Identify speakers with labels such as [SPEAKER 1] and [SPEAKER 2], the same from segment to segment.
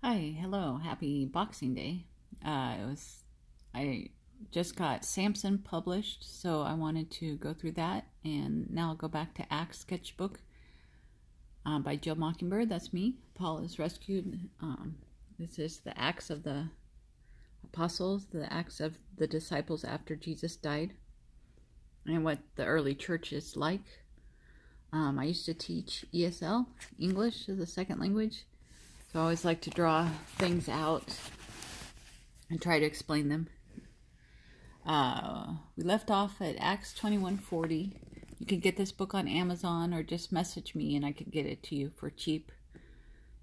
[SPEAKER 1] Hi, hello, happy Boxing Day. I just got Samson published, so I wanted to go through that, and now I'll go back to Acts sketchbook by Jill Mockingbird. That's me. Paul is rescued. This is the Acts of the Apostles, the Acts of the Disciples after Jesus died, and what the early church is like. I used to teach ESL, English as a second language. So I always like to draw things out and try to explain them. We left off at Acts 21:40. You can get this book on Amazon or just message me and I can get it to you for cheap.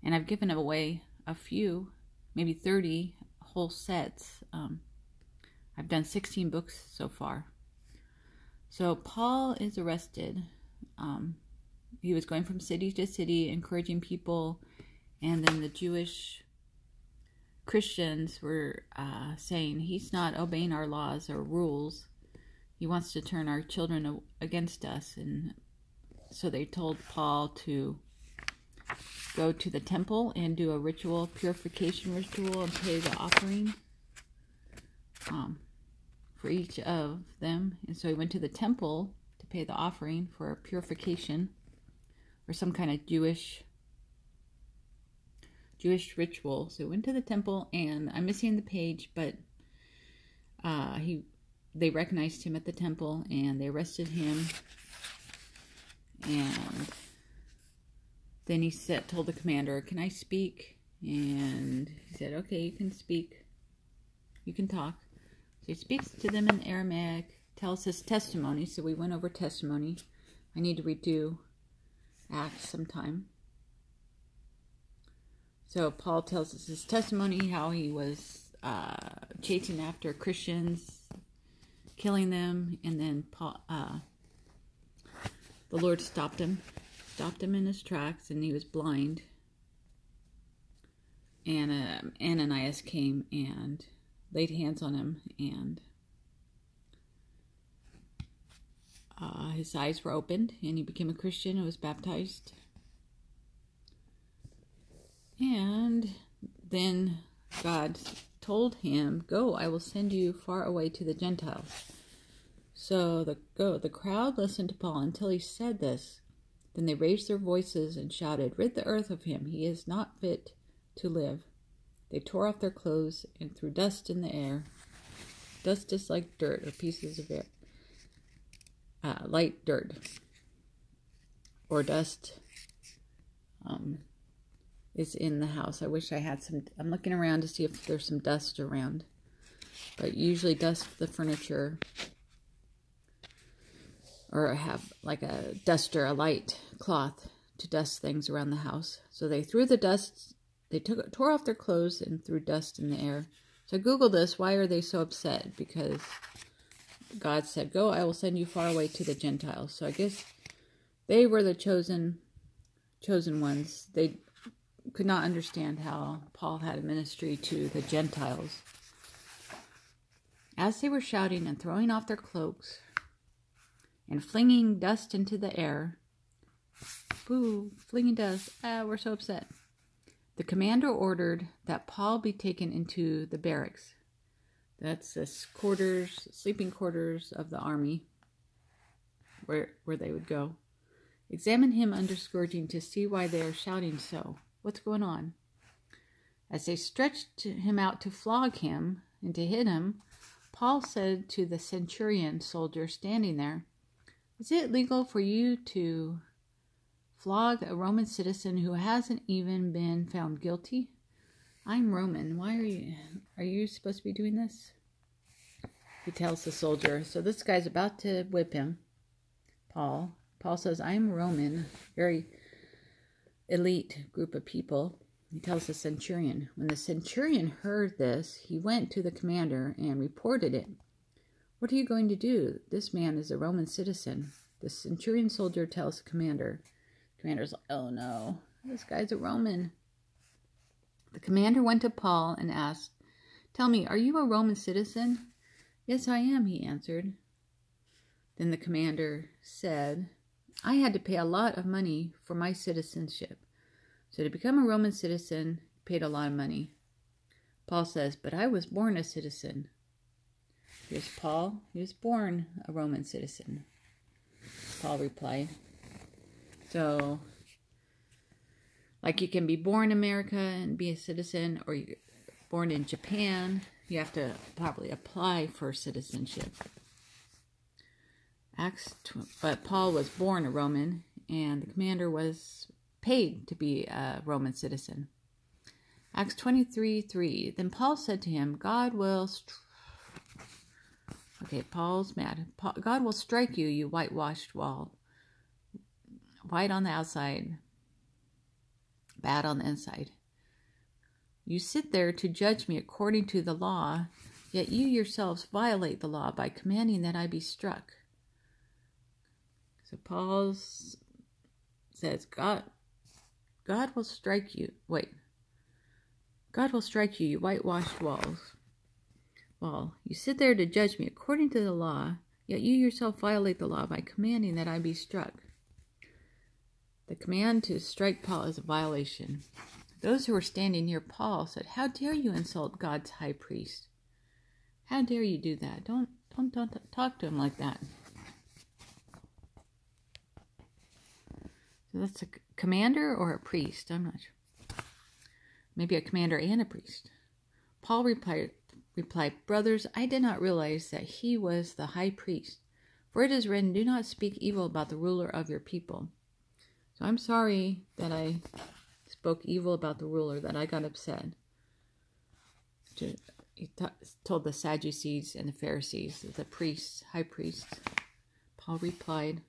[SPEAKER 1] And I've given away a few, maybe 30 whole sets. I've done 16 books so far. So Paul is arrested. He was going from city to city, encouraging people. And then the Jewish Christians were saying he's not obeying our laws or rules. He wants to turn our children against us. And so they told Paul to go to the temple and do a ritual, purification ritual, and pay the offering for each of them. And so he went to the temple to pay the offering for purification or some kind of Jewish ritual. So he went to the temple, and I'm missing the page, but they recognized him at the temple, and they arrested him. And then he told the commander, "Can I speak?" And he said, "Okay, you can speak. You can talk." So he speaks to them in Aramaic, tells his testimony. So we went over testimony. I need to redo Acts sometime. So Paul tells us his testimony, how he was chasing after Christians, killing them, and then the Lord stopped him in his tracks, and he was blind. And Ananias came and laid hands on him, and his eyes were opened, and he became a Christian and was baptized. And then God told him, "Go, I will send you far away to the Gentiles." So the crowd listened to Paul until he said this. Then they raised their voices and shouted, "Rid the earth of him. He is not fit to live." They tore off their clothes and threw dust in the air. Dust is like dirt or pieces of air. Light dirt or dust. Is in the house. I wish I had some. I'm looking around to see if there's some dust around. But usually dust the furniture. Or have like a duster, a light cloth to dust things around the house. So they threw the dust. They tore off their clothes and threw dust in the air. So I Googled this. Why are they so upset? Because God said, "Go, I will send you far away to the Gentiles." So I guess they were the chosen ones. They could not understand how Paul had a ministry to the Gentiles. As they were shouting and throwing off their cloaks and flinging dust into the air, boo, flinging dust, we're so upset. The commander ordered that Paul be taken into the barracks. That's the sleeping quarters of the army, where they would go. Examine him under scourging to see why they are shouting so. What's going on? As they stretched him out to flog him and to hit him, Paul said to the centurion soldier standing there, "Is it legal for you to flog a Roman citizen who hasn't even been found guilty? I'm Roman. Why are you supposed to be doing this?" He tells the soldier. So this guy's about to whip him, Paul. Paul says, "I'm Roman." Very elite group of people. He tells the centurion. When the centurion heard this, he went to the commander and reported it. "What are you going to do? This man is a Roman citizen." The centurion soldier tells the commander. The commander's like, "Oh no, this guy's a Roman." The commander went to Paul and asked, "Tell me, are you a Roman citizen?" "Yes, I am," he answered. Then the commander said, "I had to pay a lot of money for my citizenship. So to become a Roman citizen paid a lot of money. Paul says, but I was born a citizen. Here's Paul. He was born a Roman citizen. Paul replied. So, like you can be born in America and be a citizen, or you're born in Japan, you have to probably apply for citizenship. But Paul was born a Roman, and the commander was paid to be a Roman citizen. Acts 23:3. Then Paul said to him, God will... Paul's mad. God will strike you, you whitewashed wall. White on the outside, bad on the inside. You sit there to judge me according to the law, yet you yourselves violate the law by commanding that I be struck. So Paul says, God will strike you. God will strike you, you whitewashed walls. Well, you sit there to judge me according to the law, yet you yourself violate the law by commanding that I be struck. The command to strike Paul is a violation. Those who were standing near Paul said, how dare you insult God's high priest? How dare you do that? Don't talk to him like that. So that's a commander or a priest? I'm not sure. Maybe a commander and a priest. Paul replied, brothers, I did not realize that he was the high priest. For it is written, do not speak evil about the ruler of your people. So I'm sorry that I spoke evil about the ruler, that I got upset. He told the Sadducees and the Pharisees, the priests, high priests. Paul replied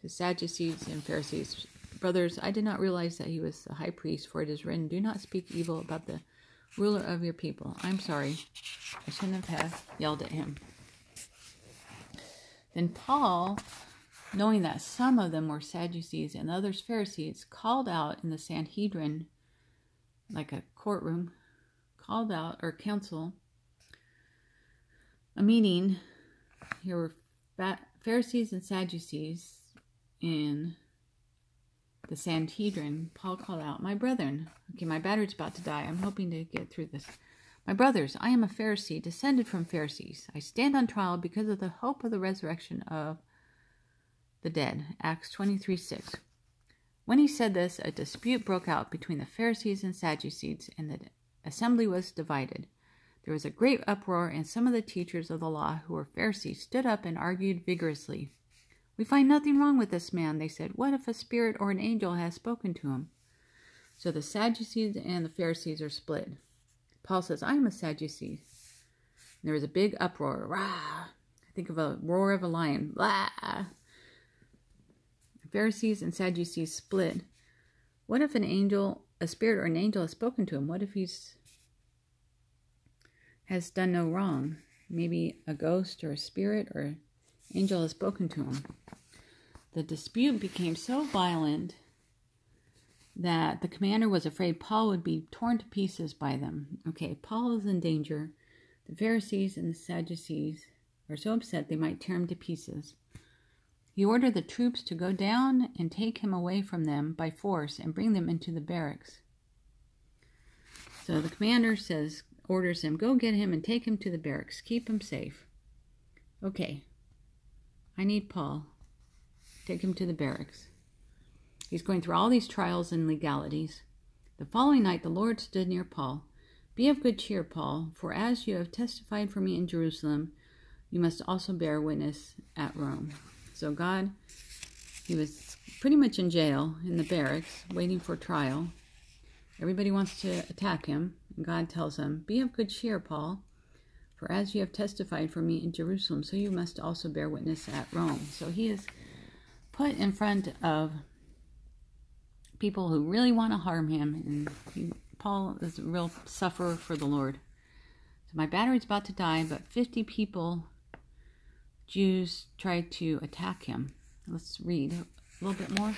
[SPEAKER 1] to Sadducees and Pharisees, brothers, I did not realize that he was the high priest, for it is written, do not speak evil about the ruler of your people. I'm sorry. I shouldn't have yelled at him. Then Paul, knowing that some of them were Sadducees and others Pharisees, called out in the Sanhedrin, like a courtroom, called out, or council, a meeting. Here were Pharisees and Sadducees in the Sanhedrin. Paul called out, my brethren, okay, my battery's about to die. I'm hoping to get through this. My brothers, I am a Pharisee, descended from Pharisees. I stand on trial because of the hope of the resurrection of the dead. Acts 23:6. When he said this, a dispute broke out between the Pharisees and Sadducees, and the assembly was divided. There was a great uproar, and some of the teachers of the law, who were Pharisees, stood up and argued vigorously. We find nothing wrong with this man, they said. What if a spirit or an angel has spoken to him? So the Sadducees and the Pharisees are split. Paul says, I am a Sadducee. And there was a big uproar. Rah! I think of a roar of a lion. Blah! The Pharisees and Sadducees split. What if a spirit or an angel has spoken to him? What if has done no wrong? Maybe a ghost or a spirit or an angel has spoken to him. The dispute became so violent that the commander was afraid Paul would be torn to pieces by them. Okay, Paul is in danger. The Pharisees and the Sadducees are so upset they might tear him to pieces. He ordered the troops to go down and take him away from them by force and bring them into the barracks. So the commander orders him, go get him and take him to the barracks. Keep him safe. Okay, I need Paul. Take him to the barracks. He's going through all these trials and legalities. The following night, the Lord stood near Paul. Be of good cheer, Paul, for as you have testified for me in Jerusalem, you must also bear witness at Rome. So God, he was pretty much in jail in the barracks, waiting for trial. Everybody wants to attack him, and God tells him, be of good cheer, Paul, for as you have testified for me in Jerusalem, so you must also bear witness at Rome. So he is put in front of people who really want to harm him, and Paul is a real sufferer for the Lord. So my battery's about to die, but 50 people, Jews, tried to attack him. Let's read a little bit more.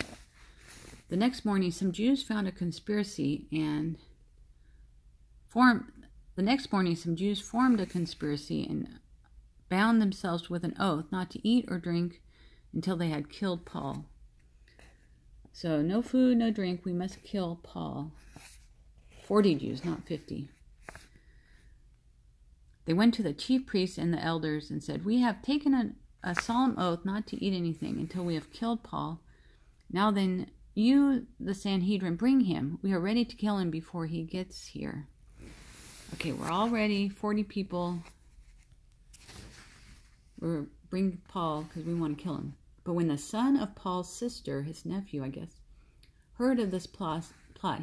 [SPEAKER 1] The next morning, some Jews found a conspiracy and formed a conspiracy and bound themselves with an oath not to eat or drink until they had killed Paul. So no food, no drink, we must kill Paul. 40 Jews, not 50. They went to the chief priests and the elders and said, "We have taken a solemn oath not to eat anything until we have killed Paul. Now then, you, the Sanhedrin, bring him. We are ready to kill him before he gets here." Okay, we're all ready. 40 people. We're bring Paul because we want to kill him. But when the son of Paul's sister, his nephew, I guess, heard of this plot,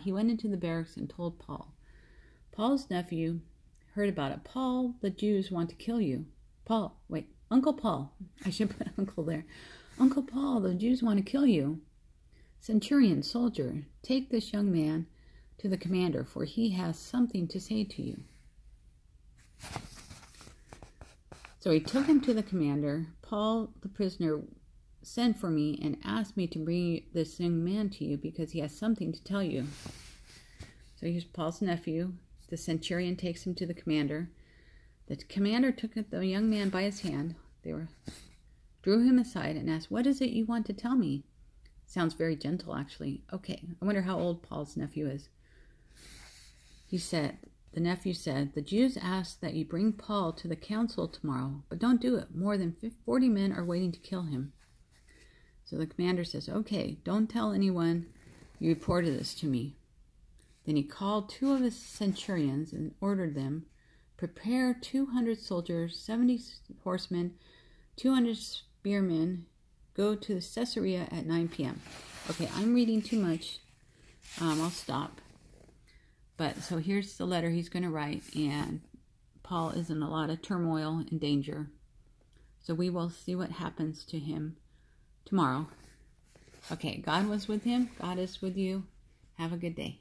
[SPEAKER 1] he went into the barracks and told Paul. Paul's nephew heard about it. "Paul, the Jews want to kill you." Uncle Paul. I should put uncle there. "Uncle Paul, the Jews want to kill you. Centurion, soldier, take this young man to the commander, for he has something to say to you." So he took him to the commander. "Paul, the prisoner, sent for me and asked me to bring this young man to you because he has something to tell you." So here's Paul's nephew. The centurion takes him to the commander. The commander took the young man by his hand. Drew him aside and asked, "What is it you want to tell me?" Sounds very gentle, actually. Okay, I wonder how old Paul's nephew is. The nephew said, "The Jews ask that you bring Paul to the council tomorrow, but don't do it. More than 40 men are waiting to kill him." So the commander says, "Okay, don't tell anyone you reported this to me." Then he called 2 of his centurions and ordered them, "Prepare 200 soldiers, 70 horsemen, 200 spearmen. Go to Caesarea at 9 p.m. Okay, I'm reading too much. I'll stop. But so here's the letter he's going to write, and Paul is in a lot of turmoil and danger. So we will see what happens to him tomorrow. Okay, God was with him. God is with you. Have a good day.